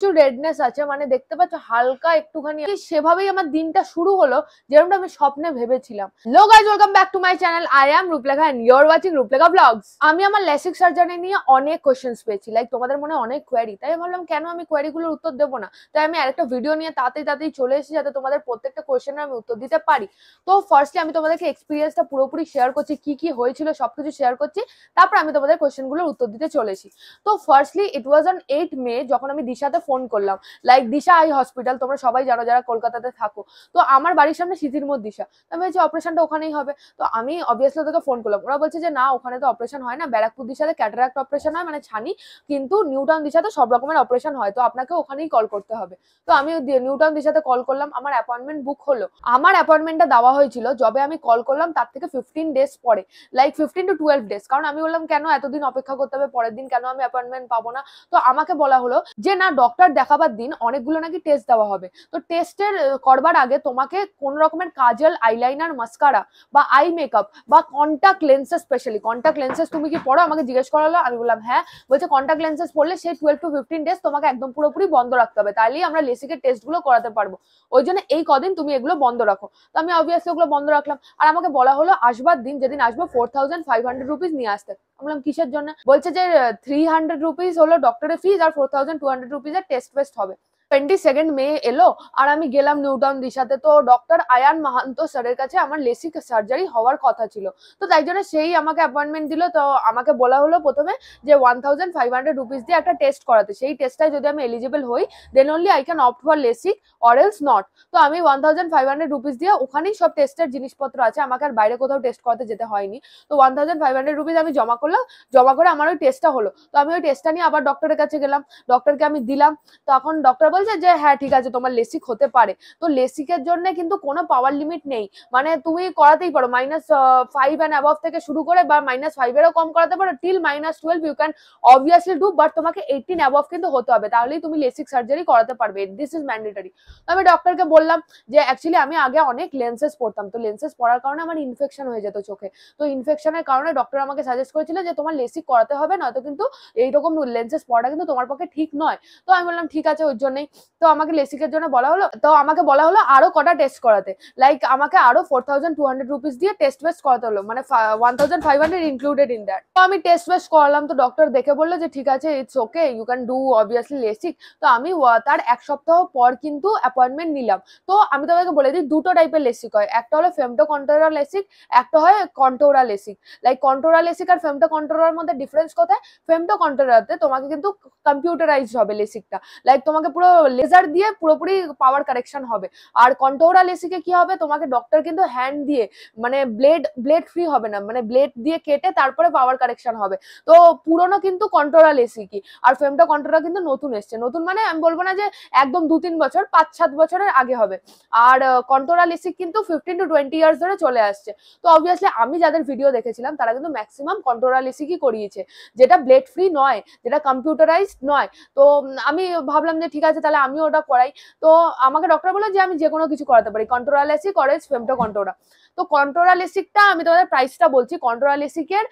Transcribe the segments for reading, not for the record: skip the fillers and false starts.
একটু রেডনেস আছে, মানে দেখতে পাচ্ছ হালকা একটুখানি, সেভাবেই আমার দিনটা শুরু হলো যেরকমটা আমি স্বপ্নে ভেবেছিলাম। Hello guys, welcome back to my channel. I am Ruplekha and you are watching Ruplekha vlogs. আমি আমার লেসিক সার্জারি নিয়ে অনেক কোশ্চেন্স পেয়েছি, লাইক তোমাদের মনে অনেক কোয়েরি, তাই ভাবলাম কেন আমি কোয়েরি গুলোর উত্তর দেবো না। তাই আমি আরেকটা ভিডিও নিয়ে তাড়াতাড়ি চলে এসেছি যাতে তোমাদের প্রত্যেকটা কোশ্চেনের আমি উত্তর দিতে পারি। তো ফার্স্টলি আমি তোমাদেরকে এক্সপিরিয়েন্সটা পুরোপুরি শেয়ার করছি, কি কি হয়েছিল সবকিছু শেয়ার করছি, তারপর আমি তোমাদের কোশ্চেনগুলোর উত্তর দিতে চলেছি। তো ফার্স্টলি ইট ওয়াজ অন 8 মে যখন আমি দিশাতে ফোন করলাম, লাইক দিশা আই হসপিটাল, তোমরা সবাই জানো যারা কলকাতাতে থাকো। তো আমার বাড়ির সামনে সিতিরমোড় দিশা, আমি বলছি অপারেশনটা ওখানেই হবে। তো আমি অবভিয়াসলি ওদেরকে ফোন করলাম, ওরা বলছে যে না ওখানে তো অপারেশন হয় না, ব্যারাকপুর দিশাতে ক্যাটারাক্ট অপারেশন হয় মানে ছানি, কিন্তু নিউ টাউন দিশাতে সব রকমের অপারেশন হয়, তো আপনাকে ওখানেই কল করতে হবে। তো আমি নিউ টাউন দিশাতে কল করলাম, আমার অ্যাপয়েন্টমেন্ট বুক হলো। আমার অ্যাপয়েন্টমেন্টটা দেওয়া হয়েছিল যবে আমি কল করলাম তার থেকে 15 ডেজ পরে, লাইক 15 to 12 ডেজ, কারণ আমি বললাম কেন এতদিন অপেক্ষা করতে হবে, পরের দিন কেন আমি অ্যাপয়েন্টমেন্ট পাবো না। তো আমাকে বলা হলো যে না ডক্টর দেখাবার দিন অনেকগুলো নাকি টেস্ট দেওয়া হবে, তো টেস্টের করবার আগে তোমাকে কোন রকমের কাজল, আইলাইনার, মাস্কারা বা আই মেকআপ বা contact lenses, specially contact lenses তুমি কি পড়ো আমাকে জিজ্ঞেস করা হলো। আমি বললাম হ্যাঁ। বলছে কন্টাক্ট লেন্সেস পড়লে সেই 12 to 15 ডেজ তোমাকে একদম পুরোপুরি বন্ধ রাখতে হবে, তাইলেই আমরা লেসিকের টেস্টগুলো করাতে পারবো, ওই জন্য এই কদিন তুমি এগুলো বন্ধ রাখো। তো আমি অবভিয়াসলি ওগুলো বন্ধ রাখলাম। আর আমাকে বলা হলো আসবার দিন যেদিন আসবো 4500 রুপিস নিয়ে আসতে। বললাম কিসের জন্য? বলছে যে 300 রুপিস হলো ডক্টরের ফিজ আর 4200 রুপিসের টেস্ট ফেস্ট হবে। 22 মে এলো আর আমি গেলাম নিউ টাউন দিশাতে। তো ডক্টর আয়ান মাহান্ত স্যারের কাছে আমার লেসিক সার্জারি হওয়ার কথা ছিল, তো তাই জন্য সেই আমাকে অ্যাপয়েন্টমেন্ট দিল। তো আমাকে বলা হলো প্রথমে যে 1500 রুপিস দিয়ে একটা টেস্ট করাতে, সেই টেস্টটায় যদি আমি এলিজিবল হই then only I can opt for LASIK or else not. তো আমি 1500 রুপিস দিয়ে ওখানেই সব টেস্টের জিনিসপত্র আছে, আমাকে আর বাইরে কোথাও টেস্ট করাতে যেতে হয়নি। তো 1500 রুপিস আমি জমা করলাম, জমা করে আমার ওই টেস্টটা হলো। তো আমি ওই টেস্টটা নিয়ে আবার ডক্টরের কাছে গেলাম, ডক্টরকে আমি দিলাম। তখন ডক্টর বলছে যে হ্যাঁ ঠিক আছে তোমার লেসিক হতে পারে। তো লেসিকের জন্য কিন্তু কোনো পাওয়ার লিমিট নেই, মানে তুমি করাতেই পারো -5 অ্যান্ড অ্যাবভ থেকে শুরু করে, বা -5 এরও কম করাতে পারো, till -12 you can obviously do, but তোমাকে 18 অ্যাবভ কিন্তু হতে হবে, তাহলেই তুমি লেসিক সার্জারি করাতে পারবে, দিস ইজ ম্যান্ডেটরি। তো আমি ডক্টরকে বললাম যে অ্যাকচুয়ালি আমি আগে অনেক লেন্সেস পড়তাম, তো লেন্সেস পড়ার কারণে আমার ইনফেকশন হয়ে যেত চোখে। তো ইনফেকশনের কারণে ডক্টর আমাকে সাজেস্ট করেছিল যে তোমার লেসিক করাতে হবে, নয়তো কিন্তু এইরকম লেন্সেস পড়াটা কিন্তু তোমার পক্ষে ঠিক নয়। তো আমি বললাম ঠিক আছে ওর জন্যই। তো আমাকে লেসিকের জন্য বলা হলো, তো আমাকে বলা হলো আরো কটা টেস্ট করাতে, লাইক আমাকে আরো 4200 রুপিস দিয়ে টেস্ট ফেস্ট করাতে হলো, মানে 1500 ইনক্লুডেড ইন দ্যাট। তো আমি টেস্ট ফেস্ট করালাম, তো ডক্টর দেখে বললো যে ঠিক আছে it's okay, you can do obviously LASIK. তো আমি তার এক সপ্তাহ পর কিন্তু অ্যাপয়েন্টমেন্ট নিলাম। তো আমি তোমাকে বলে দিই দুটো টাইপের লেসিক হয়, একটা হলো ফেমটো কন্টোরা লেসিক, একটা হয় কন্টোরা লেসিক। লাইক কন্টোরা লেসিক আর ফেমটো কন্টোরার মধ্যে ডিফারেন্স কোথায়? ফেমটো কন্টোরাতে তোমাকে কিন্তু কম্পিউটারাইজড হবে লেসিকটা, লাইক তোমাকে পুরো লেজার দিয়ে পুরোপুরি পাওয়ার কারেকশন হবে। আর কন্টোরা লেসিকে কি হবে, তোমাকে ডক্টর কিন্তু হ্যান্ড দিয়ে, মানে ব্লেড ফ্রি হবে না, মানে ব্লেড দিয়ে কেটে তারপরে পাওয়ার কারেকশন হবে। তো পুরনো কিন্তু কন্টোরা লেসিকই, আর ফেমটো কন্টোরা কিন্তু নতুন এসছে, নতুন মানে আমি বলবো না যে একদম 2-3 বছর, 5-7 বছরের আগে হবে। আর কন্টোরা লেসিক কিন্তু 15 to 20 ইয়ার্স ধরে চলে আসছে। তো অবভিয়াসলি আমি যাদের ভিডিও দেখেছিলাম তারা কিন্তু ম্যাক্সিমাম কন্টোরা লেসিকই করিয়েছে, যেটা ব্লেড ফ্রি নয়, যেটা কম্পিউটারাইজড নয়। তো আমি ভাবলাম যে ঠিক আছে তাহলে আমিও ওটা করাই। তো আমাকে ডক্টর বললো যে আমি যে কোনো কিছু করাতে পারি, কন্টোরা লেসিক অর এলস ফেমটো কন্টোরা। তো কন্টোরা লেসিকটা আমি তোমাদের প্রাইসটা বলছি। কন্টোরা লেসিকের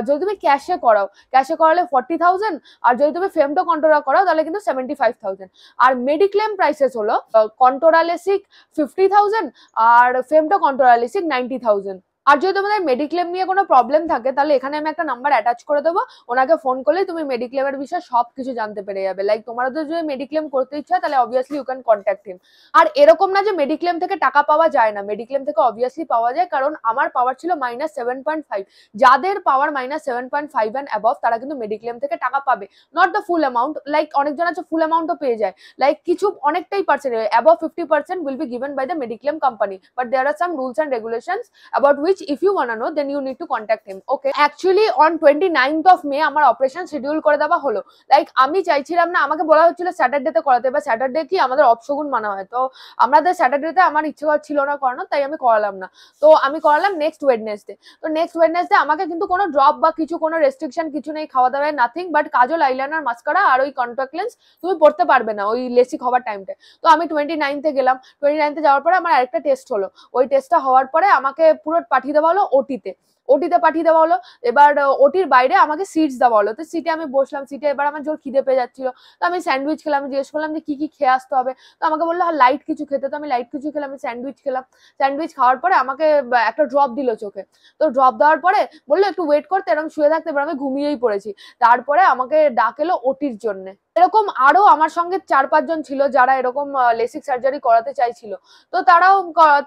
যদি তুমি ক্যাশে করাও, ক্যাশে করালে 40,000, আর যদি তুমি ফেমটো কন্টোরা করাও তাহলে কিন্তু 75,000। আর মেডিক্লেম প্রাইসেস হলো কন্টোরা লেসিক 50,000 আর ফেমটো কন্টোরা লেসিক 90,000। আর যদি তোমাদের মেডিক্লেম নিয়ে কোনো প্রবলেম থাকে তাহলে এখানে আমি একটা নাম্বার অ্যাটাচ করে দেবো, ওনাকে ফোন করলে তুমি মেডিক্লেমের বিষয়ে সবকিছু জানতে পেরে যাবে। লাইক তোমাদের যদি মেডিক্লেম করতে ইচ্ছা তাহলে অবভিয়াসলি ইউ ক্যান কন্ট্যাক্ট হিম। আর এরকম না যে মেডিক্লেম থেকে টাকা পাওয়া যায় না, মেডিক্লেম থেকে অবভিয়াসলি পাওয়া যায়, কারণ আমার পাওয়ার ছিল -7.5। যাদের পাওয়ার -7.5 অ্যান্ড অ্যাবভ তারা কিন্তু মেডিক্লেম থেকে টাকা পাবে, not the full amount. Like অনেকজন আছে ফুল অ্যামাউন্টও পেয়ে যায়, লাইক কিছু অনেকটাই percent, above 50% will be given by the mediclaim company, but there are some rules and regulations about which if you wanna know then you need to contact him. Okay, actually on 29th of May আমার operation schedule করে দেওয়া হলো। Like আমি চাইছিলাম না, আমাকে বলা হচ্ছিল স্যাটারডেতে করাতে, বা স্যাটারডে কি আমাদের অপশগুন মানা হয়, তো আমাদের স্যাটারডেতে আমার ইচ্ছে ছিল না করানো, তাই আমি করালাম না। তো আমি করালাম নেক্সট ওয়েডনেসডে। তো নেক্সট ওয়েডনেসডে আমাকে কিন্তু কোনো ড্রপ বা কিছু, কোনো রেস্ট্রিকশন কিছু নেই, খাওয়া দাওয়ায় nothing, but kajal, eyeliner, mascara আর ওই কন্ট্যাক্ট লেন্স তুমি পড়তে পারবে না ওই লেসিক হওয়ার টাইমটা। তো আমি 29th গেলাম, 29th যাওয়ার পরে আমার আরেকটা টেস্ট হলো, ওই টেস্টটা হওয়ার পরে আমাকে পুরো পাঠিয়ে দেওয়া হলো ওটিতে। ওটিতে পাঠিয়ে দেওয়া হলো। এবার ওটির বাইরে আমাকে সিটস দেওয়া হলো। তো সিটে আমি বসলাম, সিটে এবার আমার জোর খিদে পেয়ে যাচ্ছিল। তো আমি স্যান্ডউইচ খেলাম, আমি জিজ্ঞেস করলাম যে কি কি খেয়ে আসতে হবে। তো আমাকে বললো লাইট কিছু খেতে। তো আমি লাইট কিছু খেলাম, আমি স্যান্ডউইচ খেলাম। স্যান্ডউইচ খাওয়ার পরে আমাকে একটা ড্রপ দিল চোখে। তো ড্রপ দেওয়ার পরে বললো একটু ওয়েট করতে, এরকম শুয়ে থাকতে। এবার আমি ঘুমিয়েই পড়েছি। তারপরে আমাকে ডাক এলো ওটির জন্য। এরকম আরো আমার সঙ্গে 4-5 জন ছিল যারা এরকম লেসিক সার্জারি করাতে চাইছিল। তো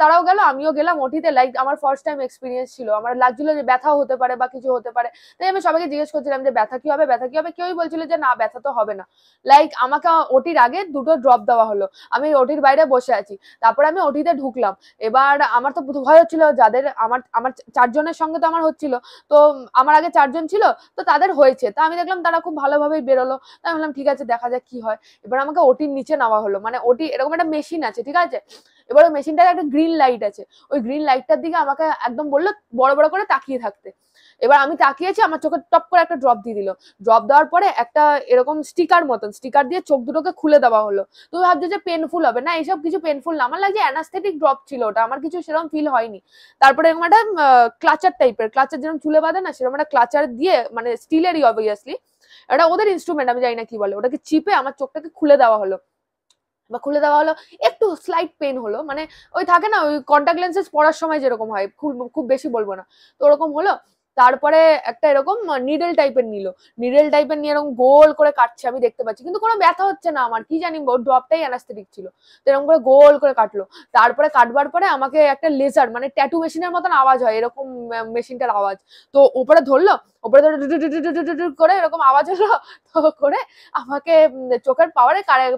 তারাও গেল, আমিও গেলাম ওটিতে। লাইক আমার ফার্স্ট টাইম এক্সপিরিয়েন্স ছিল, আমার লাগছিল যে ব্যথাও হতে পারে বা কিছু হতে পারে। তাই আমি সবাইকে জিজ্ঞেস করছিলাম যে ব্যথা কি হবে, ব্যথা কি হবে। কেউই বলছিল যে না ব্যথা তো হবে না। লাইক আমাকে ওটির আগে 2টো ড্রপ দেওয়া হলো, আমি ওটির বাইরে বসে আছি। তারপরে আমি ওটিতে ঢুকলাম। এবার আমার তো ভয় হচ্ছিল, যাদের আমার আমার 4 জনের সঙ্গে তো আমার হচ্ছিল। তো আমার আগে 4 জন ছিল, তো তাদের হয়েছে। তা আমি দেখলাম তারা খুব ভালোভাবেই বেরোলো। তাই বললাম ঠিক আছে দেখা যাক কি হয়। এবার আমাকে ওটির নিচে নেওয়া হলো, মানে ওটি এরকম একটা মেশিন আছে, ঠিক আছে। এবার ওই মেশিনটার একটা গ্রিন লাইট আছে, ওই গ্রিন লাইটটার দিকে আমাকে একদম বললো বড় বড় করে তাকিয়ে থাকতে। এবার আমি তাকিয়েছি, আমার চোখে টপ করে একটা ড্রপ দিয়ে দিল। ড্রপ দেওয়ার পরে একটা এরকম স্টিকার মতন স্টিকার দিয়ে চোখ দুটোকে খুলে দেওয়া হলো। তুমি ভাবছো যে পেনফুল হবে, না এইসব কিছু পেনফুল না। আমার লাগছে অ্যানাস্থেটিক ড্রপ ছিল ওটা, আমার কিছু সেরকম ফিল হয়নি। তারপরে এরকম একটা ক্লাচার টাইপের, ক্লাচার যেরকম চুলে বাঁধে না, সেরকম একটা ক্লাচার দিয়ে, মানে স্টিলেরই অবভিয়াসলি, এটা ওদের ইনস্ট্রুমেন্ট, আমি জানি না কি বলে, ওটাকে চিপে আমার চোখটাকে খুলে দেওয়া হলো। বা খুলে দেওয়া হলো, একটু স্লাইট পেন হলো, মানে ওই থাকে না ওই কন্টাক্ট লেন্সেস পরার সময় যেরকম হয়, খুব খুব বেশি বলবো না, তো ওরকম হলো। তারপরে একটা এরকম নিডল টাইপের নিল, নিডল টাইপের নিয়ে এরকম গোল করে কাটছে, আমি দেখতে পাচ্ছি, কিন্তু কোনো ব্যথা হচ্ছে না আমার, কি জানি ড্রপটাই অ্যানাস্থেটিক ছিল। তো এরকম করে গোল করে কাটলো। তারপরে কাটবার পরে আমাকে একটা লেজার, মানে ট্যাটু মেশিনের মতন আওয়াজ হয় এরকম, মেশিনটার আওয়াজ। তো ওপরে ধরলো, ওপরে ধরে করে এরকম আওয়াজ হলো। তো করে আমাকে চোখের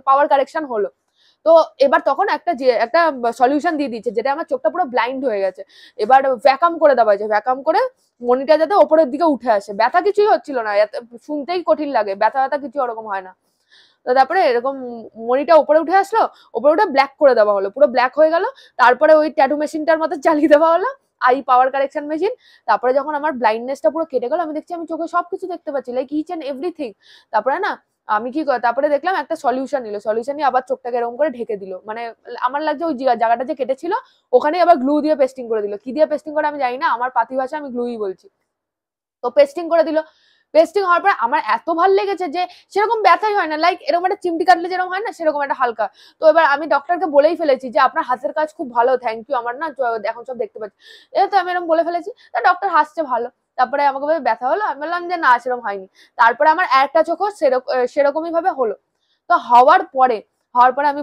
পাওয়ার কারেকশন হলো। তো এবার তখন একটা সলিউশন দিয়ে দিচ্ছে, যেটা আমার চোখটা পুরো ব্লাইন্ড হয়ে গেছে। এবার ভ্যাকাম করে দেওয়া হয়েছে, ভ্যাকাম করে মনিটা যাতে ওপরের দিকে উঠে আসে। ব্যথা কিছুই হচ্ছিল না, শুনতেই কঠিন লাগে, ব্যথা কিছু ওরকম হয় না। তো তারপরে এরকম মনিটা উপরে উঠে আসলো, উপরে উঠে ব্ল্যাক করে দেওয়া হলো, পুরো ব্ল্যাক হয়ে গেল। তারপরে ওই ট্যাটু মেশিনটার মতো চালিয়ে দেওয়া হলো, আই পাওয়ার কারেকশন মেশিন। তারপরে যখন আমার ব্লাইন্ডনেসটা পুরো কেটে গেল, আমি দেখছি আমি চোখে সবকিছু দেখতে পাচ্ছি, লাইক ইচ এন্ড এভরিথিং। তারপরে না আমি কি তারপরে দেখলাম একটা সলিউশন নিল, সলিউশন নিয়ে আবার চোখটাকে এরকম করে ঢেকে দিল। মানে আমার লাগছে ওই জায়গাটা যে কেটেছিল ওখানে আবার গ্লু দিয়ে পেস্টিং করে দিল, কি দিয়ে পেস্টিং করে আমি জানি না, আমার পাতি ভাষা আমি গ্লুই বলছি। তো পেস্টিং করে দিল। পেস্টিং হওয়ার পর আমার এত ভালো লেগেছে যে সেরকম ব্যথাই হয় না, লাইক এরকম একটা চিমটি কাটলে যেরকম হয় না, সেরকম একটা হালকা। তো এবার আমি ডক্টরকে বলেই ফেলেছি যে আপনার হাতের কাজ খুব ভালো, থ্যাংক ইউ, আমার না এখন সব দেখতে পাচ্ছি। তো আমি এরকম বলে ফেলেছি, তা ডক্টর হাসছে ভালো। তারপরে আমাকে বলে ব্যথা হলো, আমি বললাম যে না সেরকম হয়নি। তারপরে আমার একটা চোখও সেরকমই ভাবে হলো। তো হওয়ার পরে আমি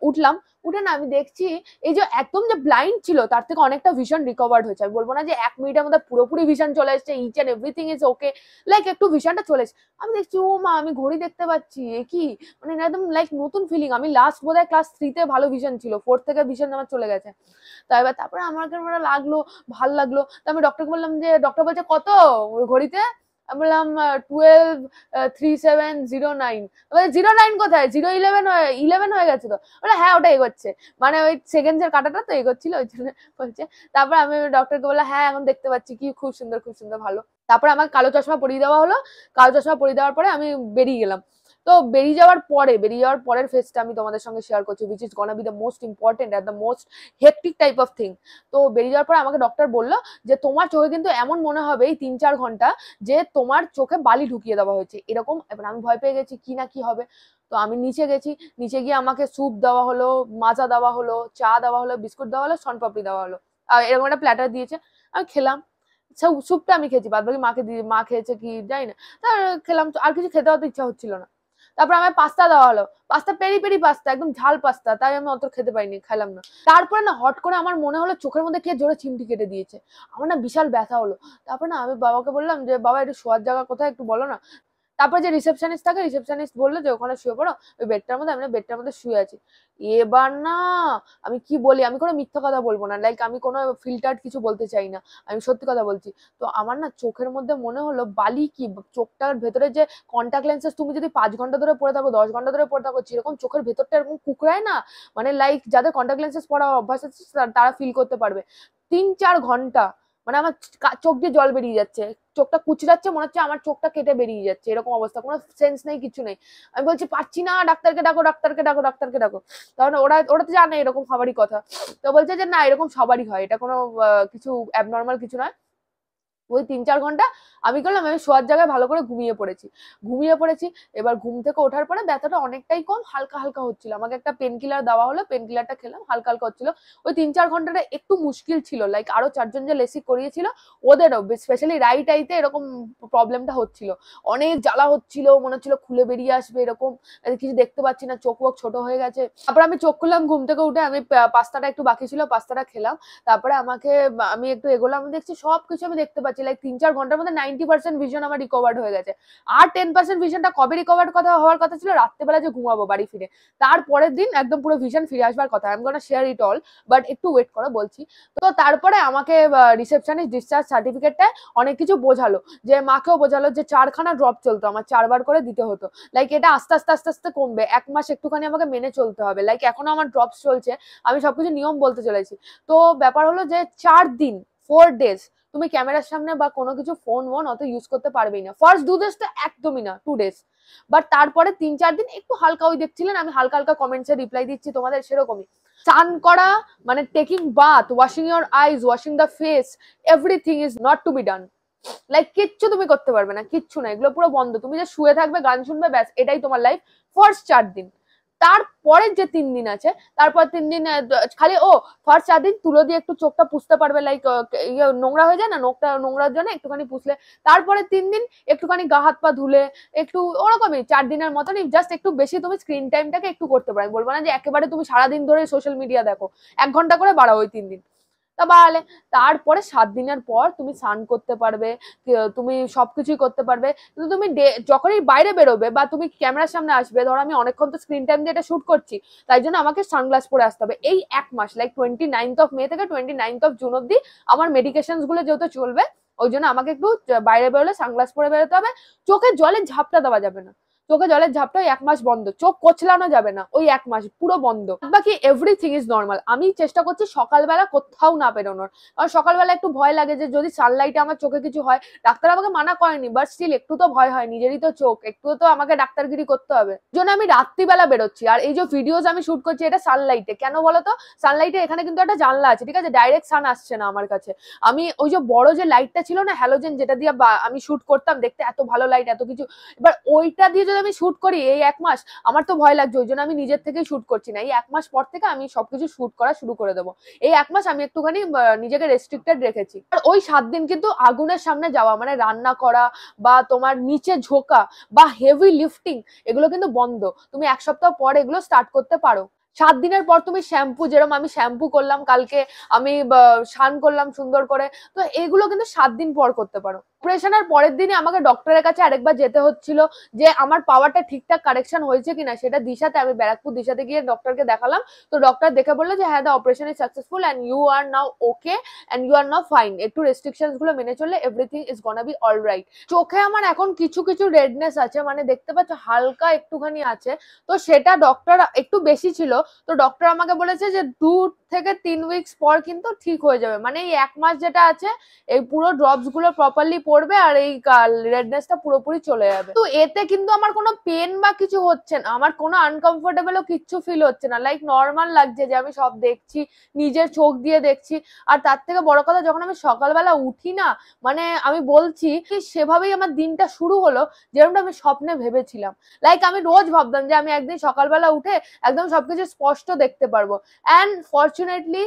উঠলাম, উঠে না আমি দেখছি এই যে একদম যে ব্লাইন্ড ছিল তার থেকে অনেকটা ভিশন রিকভার্ড হয়েছে। আমি বলবো না যে 1 মিনিটের মধ্যে পুরোপুরি ভিশন চলে এসেছে, each and everything is okay, like একটু ভিশনটা চলে এসেছে। আমি দেখছি ও মা, আমি ঘড়ি দেখতে পাচ্ছি, এ কি, মানে একদম লাইক নতুন ফিলিং। আমি লাস্ট বোধহয় ক্লাস 3-তে ভালো ভিশন ছিল, 4 থেকে ভিশন আমার চলে গেছে। তারপরে আমার লাগলো, ভাল লাগলো। তো আমি ডক্টরকে বললাম, যে ডক্টর বলছে কত ওই ঘড়িতে। আমি বললাম 12:37:09। 09 কোথায়, 0:11 হয়ে গেছে তো। বলে হ্যাঁ ওটা এগোচ্ছে, মানে ওই সেকেন্ডের কাটাটা তো এগোচ্ছিল, ওই জন্য বলছে। তারপর আমি ডক্টরকে বললাম হ্যাঁ এখন দেখতে পাচ্ছি, কি খুব সুন্দর খুব সুন্দর, ভালো। তারপরে আমাকে কালো চশমা পরিয়ে দেওয়া হলো। কালো চশমা পরিয়ে দেওয়ার পরে আমি বেরিয়ে গেলাম। তো বেরিয়ে যাওয়ার পরের ফেজটা আমি তোমাদের সঙ্গে শেয়ার করছি, which is gonna be the most important and the most hectic type of thing. তো বেরিয়ে যাওয়ার পরে আমাকে ডক্টর বললো যে তোমার চোখে কিন্তু এমন মনে হবে এই 3-4 ঘন্টা যে তোমার চোখে বালি ঢুকিয়ে দেওয়া হয়েছে এরকম। এবার আমি ভয় পেয়ে গেছি, কি না কি হবে। তো আমি নিচে গেছি, নিচে গিয়ে আমাকে স্যুপ দেওয়া হলো, মাজা দেওয়া হলো, চা দেওয়া হলো, বিস্কুট দেওয়া হলো, শনপাপড়ি দেওয়া হলো, আর এরকম একটা প্ল্যাটার দিয়েছে। আমি খেলাম, স্যুপটা আমি খেয়েছি, বাদ বাকি মা খেয়েছে কি জানি না। তার খেলাম, আর কিছু খেতে হতে ইচ্ছা হচ্ছিল না। তারপর আমার পাস্তা দেওয়া হলো, পাস্তা পেরি পেরি পাস্তা, একদম ঝাল পাস্তা, তাই আমি অত খেতে পাইনি, খেলাম না। তারপরে না হট করে আমার মনে হলো চোখের মধ্যে কে জোরে চিমটি কেটে দিয়েছে, আমার না বিশাল ব্যথা হলো। তারপর না আমি বাবাকে বললাম যে বাবা একটু শোয়ার জায়গা কোথায় একটু বলো না। তারপর যে রিসেপশনিস্ট থাকে, রিসেপশনিস্ট বললো যে ওখানে শুয়ে পড়ো ওই বেডটার মধ্যে। আমি বেডটার মধ্যে শুয়ে আছি। এবার না আমি কি বলি, আমি কোনো মিথ্যা কথা বলবো না, লাইক আমি কোনো ফিল্টার্ড কিছু বলতে চাই না, আমি সত্যি কথা বলছি। তো আমার না চোখের মধ্যে মনে হলো বালি, কি চোখটার ভেতরে যে কন্টাক্ট লেন্সেস তুমি যদি 5 ঘন্টা ধরে পরে থাকো, 10 ঘন্টা ধরে পরে থাকো, যেরকম চোখের ভেতরটা এরকম কুকড়ায় না, মানে লাইক যাদের কন্টাক্ট লেন্সেস পরা অভ্যাস আছে তারা ফিল করতে পারবে। 3-4 ঘন্টা মানে আমার চোখ দিয়ে জল বেরিয়ে যাচ্ছে, চোখটা কুচড়াচ্ছে, মনে হচ্ছে আমার চোখটা কেটে বেরিয়ে যাচ্ছে, এরকম অবস্থা, কোনো সেন্স নেই, কিছু নেই। আমি বলছি পারছি না, ডাক্তারকে ডাকো ডাক্তারকে ডাকো ডাক্তারকে ডাকো। কারণ ওরা তো জানে এরকম সবারই কথা। তো বলছে যে না এরকম সবারই হয়, এটা কোনো কিছু অ্যাবনর্মাল কিছু নয়। ওই 3-4 ঘন্টা আমি করলাম, আমি শোয়ার জায়গায় ভালো করে ঘুমিয়ে পড়েছি। এবার ঘুম থেকে ওঠার পরে ব্যথাটা অনেকটাই কম, হালকা হালকা হচ্ছিল। আমাকে একটা পেন কিলার দেওয়া হলো, পেন কিলারটা খেলাম, হালকা হালকা হচ্ছিল। ওই 3-4 ঘন্টাটা একটু মুশকিল ছিল, লাইক আরো 4জন যে লেসিক করিয়েছিল ওদেরও স্পেশালি রাইট আইতে এরকম প্রবলেমটা হচ্ছিল, অনেক জ্বালা হচ্ছিল, মনে হচ্ছিল খুলে বেরিয়ে আসবে এরকম, কিছু দেখতে পাচ্ছি না, চোখ ওখ ছোট হয়ে গেছে। তারপর আমি চোখ খুললাম, ঘুম থেকে উঠে আমি পাস্তাটা একটু বাকি ছিল, পাস্তাটা খেলাম। তারপরে আমি একটু এগোলাম, আমি দেখছি সবকিছু আমি দেখতে পাচ্ছি, লাইক 3-4 ঘন্টার মধ্যে 90% ভিশন আমার রিকভার্ড হয়ে গেছে। আর 10% ভিশনটা কবে রিকভার্ড হওয়ার কথা ছিল, রাত্রেবেলা যে ঘুমাবো বাড়ি ফিরে, তারপরের দিন একদম পুরো ভিশন ফিরে আসবার কথা। I am gonna share it all, but একটু ওয়েট করো বলছি। তো তারপরে আমাকে রিসেপশনিস্ট ডিসচার্জ সার্টিফিকেটটা অনেক কিছু বোঝালো, যে মাকেও বোঝালো যে 4খানা ড্রপ চলতো আমার, 4বার করে দিতে হতো। লাইক এটা আস্তে আস্তে আস্তে আস্তে কমবে, 1 মাস একটুখানি আমাকে মেনে চলতে হবে। লাইক এখনো আমার ড্রপস চলছে, আমি সবকিছু নিয়ম বলতে চলেছি। তো ব্যাপার হলো যে 4 দিন 4 ডেজ তুমি ক্যামেরার সামনে বা কোনো কিছু ফোন অত ইউজ করতে পারবেই না। ফার্স্ট 2 ডেজ তো একদমই না, 2 ডেজ। বাট তারপরে 3-4 দিন একটু হালকা, ওই দেখছিলেন আমি হালকা হালকা কমেন্টসে রিপ্লাই দিচ্ছি তোমাদের, সেরকমই স্নান করা, মানে taking bath, washing your eyes, washing the face, everything is not to be done. Like কিচ্ছু তুমি করতে পারবে না, কিচ্ছু না, এগুলো পুরো বন্ধ। তুমি যে শুয়ে থাকবে, গান শুনবে, ব্যাস এটাই তোমার লাইফ ফার্স্ট 4 দিন। তারপরের যে 3 দিন আছে, তারপর 3 দিন খালি ফার্স্ট 4 দিন তুলো দিয়ে একটু চোখটা পুষতে পারবে, লাইক নোংরা হয়ে যায় না, নোকটা নোংরার জন্য একটুখানি পুষলে। তারপরে 3 দিন একটুখানি গা হাত পা ধুলে, একটু ওরকমই 4 দিনের মতনই, জাস্ট একটু বেশি তুমি স্ক্রিন টাইমটাকে একটু করতে পারো। বলবো না যে একেবারে তুমি সারাদিন ধরে সোশ্যাল মিডিয়া দেখো, 1 ঘন্টা করে বাড়াও ওই 3 দিন। তা বাড়ালে তারপরে 7 দিনের পর তুমি স্নান করতে পারবে, তুমি সবকিছুই করতে পারবে। কিন্তু তুমি যখনই বাইরে বেরোবে বা তুমি ক্যামেরার সামনে আসবে, ধরো আমি অনেকক্ষণ তো স্ক্রিন টাইম দিয়ে এটা শুট করছি, তাই জন্য আমাকে সানগ্লাস পরে আসতে হবে। এই 1 মাস, লাইক 29th মে থেকে 29th জুন অব্দি আমার মেডিকেশনস গুলো যেহেতু চলবে, ওই জন্য আমাকে একটু বাইরে বেরোলে সানগ্লাস পরে বেরোতে হবে। চোখে জলের ঝাপটা দেওয়া যাবে না, চোখে জলের ঝাপটা ওই 1 মাস বন্ধ, চোখ কচলানো যাবে না ওই 1 মাস পুরো বন্ধ। বাকি এভরিথিং ইজ নর্মাল। আমি চেষ্টা করছি সকালবেলা কোথাও না বেরোনোর, কারণ সকালবেলা একটু ভয় লাগে যে যদি সানলাইটে আমার চোখে কিছু হয়। ডাক্তার আমাকে মানা করেনি, বাট স্টিল একটু তো ভয় হয়, নিজেরই তো চোখ, একটু তো আমাকে ডাক্তারগিরি করতে হবে। জন্য আমি রাত্রিবেলা বেরোচ্ছি। আর এই যে ভিডিওস আমি শুট করছি এটা সানলাইটে, কেন বলতো? সানলাইটে এখানে কিন্তু একটা জানলা আছে, ঠিক আছে, ডাইরেক্ট সান আসছে না আমার কাছে। আমি ওই যে বড় যে লাইটটা ছিল না হ্যালোজেন, যেটা দিয়ে আমি শুট করতাম, দেখতে এত ভালো লাইট এত কিছু, এবার ওইটা দিয়ে যদি আমি শুট করি এই 1 মাস, আমার তো ভয় লাগছে, ওই জন্য আমি নিজের থেকেই শুট করছি না। এই 1 মাস পর থেকে আমি সবকিছু শুট করা শুরু করে দেবো। এই 1 মাস আমি একটুখানি নিজেকে রেস্ট্রিক্টেড রেখেছি। আর ওই 7 দিন কিন্তু আগুনের সামনে যাওয়া, মানে রান্না করা বা তোমার নিচে ঝোঁকা বা হেভি লিফটিং, এগুলো কিন্তু বন্ধ। তুমি 1 সপ্তাহ পর এগুলো স্টার্ট করতে পারো। 7 দিনের পর তুমি শ্যাম্পু, যেরকম আমি শ্যাম্পু করলাম কালকে, আমি স্নান করলাম সুন্দর করে, তো এগুলো কিন্তু 7 দিন পর করতে পারো। অপারেশনের পরের দিনই আমাকে ডক্টরের কাছে আরেকবার যেতে হচ্ছিল, যে আমার পাওয়ারটা ঠিকঠাক কারেকশন হয়েছে কিনা সেটা দিশাতে। আমি ব্যারাকপুর দিশাতে গিয়ে ডক্টরকে দেখালাম, তো ডক্টর দেখে বললো যে হ্যাঁ, the operation is successful and you are now okay and you are now fine. একটু রেস্ট্রিকশনস গুলো মেনে চললে everything is gonna be alright. চোখে আমার এখন কিছু কিছু রেডনেস আছে, মানে দেখতে পাচ্ছ হালকা একটুখানি আছে, তো সেটা ডক্টর একটু বেশি ছিল, তো ডক্টর আমাকে বলেছে যে 2 থেকে 3 উইকস পর কিন্তু ঠিক হয়ে যাবে। মানে এই 1 মাস যেটা আছে, এই পুরো ড্রপস গুলো প্রপারলি পড়বে আর এই রেডনেসটা পুরোপুরি চলে যাবে। তো এতে কিন্তু আমার কোনো পেন বা কিছু হচ্ছে না, আমার কোনো আনকমফোর্টেবলও কিচ্ছু ফিল হচ্ছে না, লাইক নর্মাল লাগছে যে আমি সব দেখছি, নিজের চোখ দিয়ে দেখছি। আর তার থেকে বড় কথা, যখন আমি সকালবেলা উঠি না, মানে আমি বলছি সেভাবেই আমার দিনটা শুরু হলো, যেরকমটা আমি স্বপ্নে ভেবেছিলাম। লাইক আমি রোজ ভাবতাম যে আমি একদিন সকালবেলা উঠে একদম সবকিছু স্পষ্ট দেখতে পারবো। And fortunately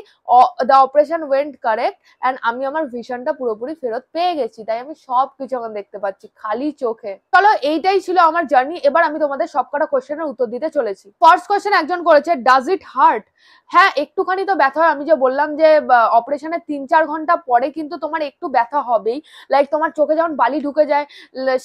the operation went correct and আমি আমার ভিশনটা পুরোপুরি ফেরত পেয়ে গেছি, তাই আমি সবকিছু এখন দেখতে পাচ্ছি খালি চোখে। চলো, এইটাই ছিল আমার জার্নি। এবার আমি তোমাদের সবকটা কোশ্চেনের উত্তর দিতে চলেছি। ফার্স্ট কোশ্চেন একজন করেছে, ডাজ ইট হার্ট? হ্যাঁ, একটুখানি তো ব্যথা হয়। আমি যে বললাম যে অপারেশনের 3-4 ঘন্টা পরে কিন্তু তোমার একটু ব্যথা হবেই, লাইক তোমার চোখে যেমন বালি ঢুকে যায়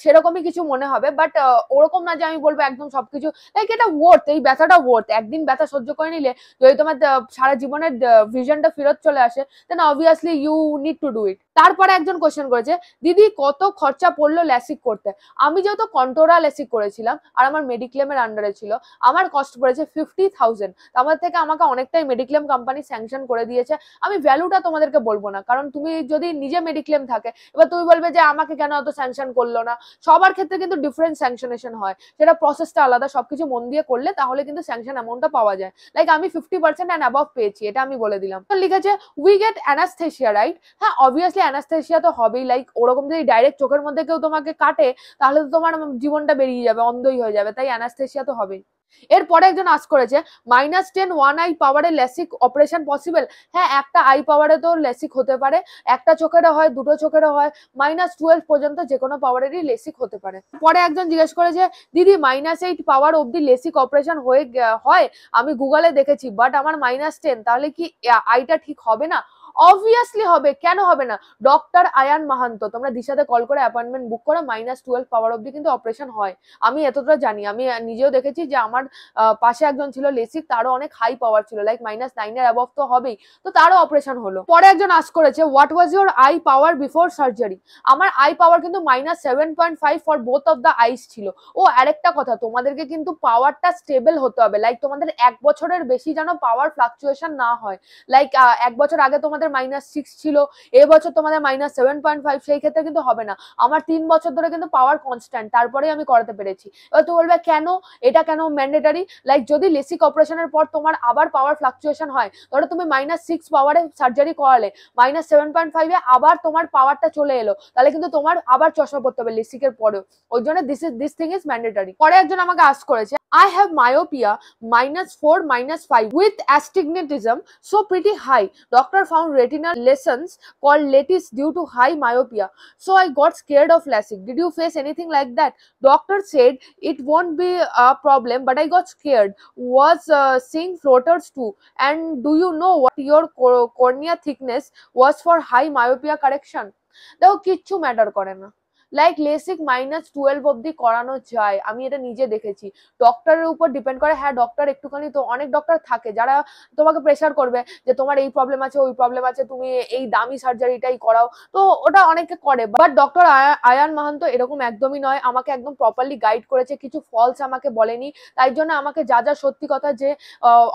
সেরকমই কিছু মনে হবে, বাট ওরকম না যে আমি বলবো একদম সবকিছু, লাইক এটা ওয়ার্থ, এই ব্যথাটা ওয়ার্থ। একদিন ব্যথা সহ্য করে নিলে যদি তোমার সারা জীবনের ভিশনটা ফেরত চলে আসে, then obviously you need to do it. তারপরে একজন কোশ্চেন করেছে, দিদি কত খরচা পড়লো ল্যাসিক করতে? আমি যেহেতু কন্টোরা ল্যাসিক করেছিলাম আর আমার মেডিক্লেমের আন্ডারে ছিল, আমার কস্ট পড়েছে 50,000। আমার থেকে আমাকে অনেকটাই মেডিক্লেম কোম্পানি স্যাংশন করে দিয়েছে। আমি ভ্যালুটা তোমাদেরকে বলবো না, কারণ তুমি যদি নিজে মেডিক্লেম থাকে এবার তুমি বলবে যে আমাকে কেন অত স্যাংশন করলো না। সবার ক্ষেত্রে কিন্তু ডিফারেন্ট স্যাংশনেশন হয়, সেটা প্রসেসটা আলাদা, সবকিছু মন দিয়ে করলে তাহলে কিন্তু স্যাংশন অ্যামাউন্টটা পাওয়া যায়। লাইক আমি 50% অ্যান্ড অ্যাবভ পেয়েছি, এটা আমি বলে দিলাম। তো লিখেছে উই গেট অ্যানাস্থেশিয়া রাইট। হ্যাঁ অবভিয়াসলি অ্যানাস্থেশিয়া তো হবেই, লাইক ওরকম যদি ডাইরেক্ট চোখের মধ্যে কেউ তোমাকে কাটে তাহলে তো তোমার জীবনটা বেরিয়ে যাবে, অন্ধই হয়ে যাবে, তাই অ্যানাস্থেশিয়া তো হবেই। এরপরে একজন আস করেছে -10 ওয়ান আই পাওয়ারে লেসিক অপারেশন পসিবল। হ্যাঁ একটা আই পাওয়ারে তো লেসিক হতে পারে, একটা চোখেরও হয়, দুটো চোখেরও হয়, -12 পর্যন্ত যে কোনো পাওয়ারেরই লেসিক হতে পারে। পরে একজন জিজ্ঞেস করেছে দিদি -8 পাওয়ার অব্দি লেসিক অপারেশন হয়? আমি গুগলে দেখেছি, বাট আমার -10, তাহলে কি আইটা ঠিক হবে না? অবভিয়াসলি হবে, কেন হবে না? ডক্টর আয়ান মাহান্ত, তোমরা দিশাতে কল করে অ্যাপয়েন্টমেন্ট বুক করো, -12 পাওয়ার অব্দি কিন্তু অপারেশন হয়। আমি এতটা জানি, আমি নিজেও দেখেছি যে আমার পাশে একজন ছিল লেসিক, তারও অনেক হাই পাওয়ার ছিল, লাইক -9 এর অ্যাবভ তো হবেই, তো তারও অপারেশন হলো। পরে একজন আস করেছে what was your I power before surgery. আমার আই পাওয়ার কিন্তু -7.5 ফর বোথ অফ দ্য আইস ছিল। ও আরেকটা কথা, তোমাদেরকে কিন্তু পাওয়ারটা স্টেবল হতে হবে, লাইক তোমাদের 1 বছরের বেশি যেন পাওয়ার ফ্লাকচুয়েশন না হয়। লাইক 1 বছর আগে তোমাদের -6 ছিল, এবছর তোমাদের -7.5, সেই ক্ষেত্রে কিন্তু হবে না। আমার 3 বছর ধরে কিন্তু পাওয়ার কনস্ট্যান্ট, তারপরে আমি করাতে পেরেছি। এবার তুমি বলবে কেন এটা কেন ম্যান্ডেটারি? লাইক যদি লেসিক অপারেশনের পর তোমার আবার পাওয়ার ফ্লাকচুয়েশন হয়, ধরো তুমি -6 পাওয়ারে সার্জারি করালে, -7.5 এ আবার তোমার পাওয়ারটা চলে এলো, তাহলে কিন্তু তোমার আবার চশমা পড়তে হবে লেসিকের পরেও। ওই জন্য দিস থিং ইজ ম্যান্ডেটারি। পরে একজন আমাকে আস্ক করেছে I have myopia -4, -5 with astigmatism so pretty high. Doctor found retinal lesions called latiss due to high myopia. So I got scared of LASIK. Did you face anything like that? Doctor said it won't be a problem, but I got scared. Was seeing floaters too. And do you know what your cornea thickness was for high myopia correction? দেখো কিচ্ছু matter করে না, like LASIK -12 অব্দি করানো যায়, আমি এটা নিজে দেখেছি। ডক্টরের উপর ডিপেন্ড করে। হ্যাঁ ডক্টর একটুখানি, তো অনেক ডক্টর থাকে যারা তোমাকে প্রেশার করবে যে তোমার এই প্রবলেম আছে, ওই প্রবলেম আছে, তুমি এই দামি সার্জারিটাই করাও, তো ওটা অনেকে করে। বাট ডক্টর আয়ান মাহান্ত এরকম একদমই নয়, আমাকে একদম প্রপারলি গাইড করেছে, কিছু ফলস আমাকে বলেনি। তাই জন্য আমাকে যা যা সত্যি কথা, যে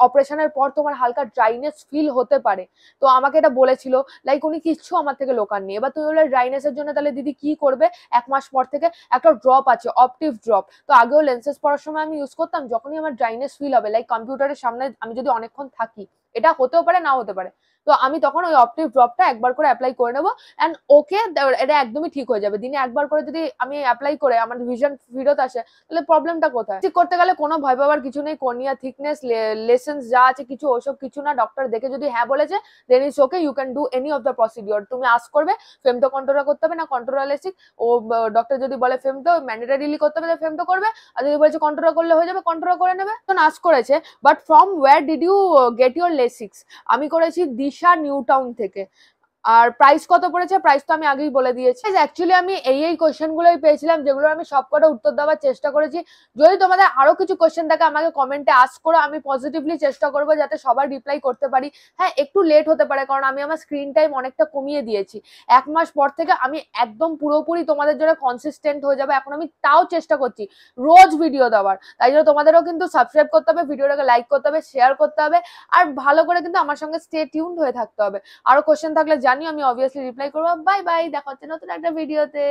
অপারেশনের পর তোমার হালকা ড্রাইনেস ফিল হতে পারে, তো আমাকে এটা বলেছিল। লাইক উনি কিচ্ছু আমার থেকে লোকাননি। এবার তুমি বলে ড্রাইনেসের জন্য তাহলে দিদি কি করবে? 1 মাস পর থেকে একটা ড্রপ আছে, অপটিভ ড্রপ, তো আগেও লেন্সেস পড়ার সময় আমি ইউজ করতাম। যখনই আমার ড্রাইনেস ফিল হবে, লাইক কম্পিউটারের সামনে আমি যদি অনেকক্ষণ থাকি, এটা হতেও পারে নাও হতে পারে, তো আমি তখন ওই অপটিভ ড্রপটা একবার করে অ্যাপ্লাই করে নেবো, এন্ড ওকে এটা একদমই ঠিক হয়ে যাবে। দিনে একবার করে যদি আমি অ্যাপ্লাই করে আমার ভিশন ফেরত আসে, তাহলে প্রবলেমটা কোথায়? ঠিক করতে গেলে কোনো ভয় পাওয়ার কিছু নেই। কর্নিয়া থিকনেস, লেসেন্স যা আছে কিছু ওসব কিছু না। ডক্টর দেখে যদি হ্যাঁ বলেছে, then it's okay, you can do any of the procedure. তুমি আস্ক করবে ফেমটো কন্ট্রোল করতে হবে না কন্ট্রোল লেসিক, ও ডক্টর যদি বলে ফেমটো ম্যান্ডেটারিলি করতে হবে, ফেমটো করবে, আর যদি বলছে কন্ট্রোল করলে হয়ে যাবে, কন্ট্রোল করে নেবে। তখন আস্ক করেছে but from where did you get your LASIKs. আমি করেছি দিশা নিউ টাউন থেকে। আর প্রাইস কত পড়েছে, প্রাইস তো আমি আগেই বলে দিয়েছি। অ্যাকচুয়ালি আমি এই কোয়েশ্চেন গুলোই পেয়েছিলাম, যেগুলো আমি সবকটা উত্তর দেওয়ার চেষ্টা করেছি। যদি তোমাদের আরো কিছু কোয়েশ্চেন থাকে আমাকে কমেন্টে আস্ক করো, আমি পজিটিভলি চেষ্টা করবো যাতে সবার রিপ্লাই করতে পারি। হ্যাঁ একটু লেট হতে পারে, কারণ আমি আমার স্ক্রিন টাইম অনেকটা কমিয়ে দিয়েছি। 1 মাস পর থেকে আমি একদম পুরোপুরি তোমাদের জন্য কনসিস্টেন্ট হয়ে যাবে। এখন আমি তাও চেষ্টা করছি রোজ ভিডিও দেওয়ার, তাই জন্য তোমাদেরও কিন্তু সাবস্ক্রাইব করতে হবে, ভিডিওটাকে লাইক করতে হবে, শেয়ার করতে হবে, আর ভালো করে কিন্তু আমার সঙ্গে স্টে টিউনড হয়ে থাকতে হবে। আরো কোয়েশ্চেন থাকলে জানিও, আমি অবভিয়াসলি রিপ্লাই করবো। বাই বাই, দেখা হচ্ছে নতুন একটা ভিডিওতে।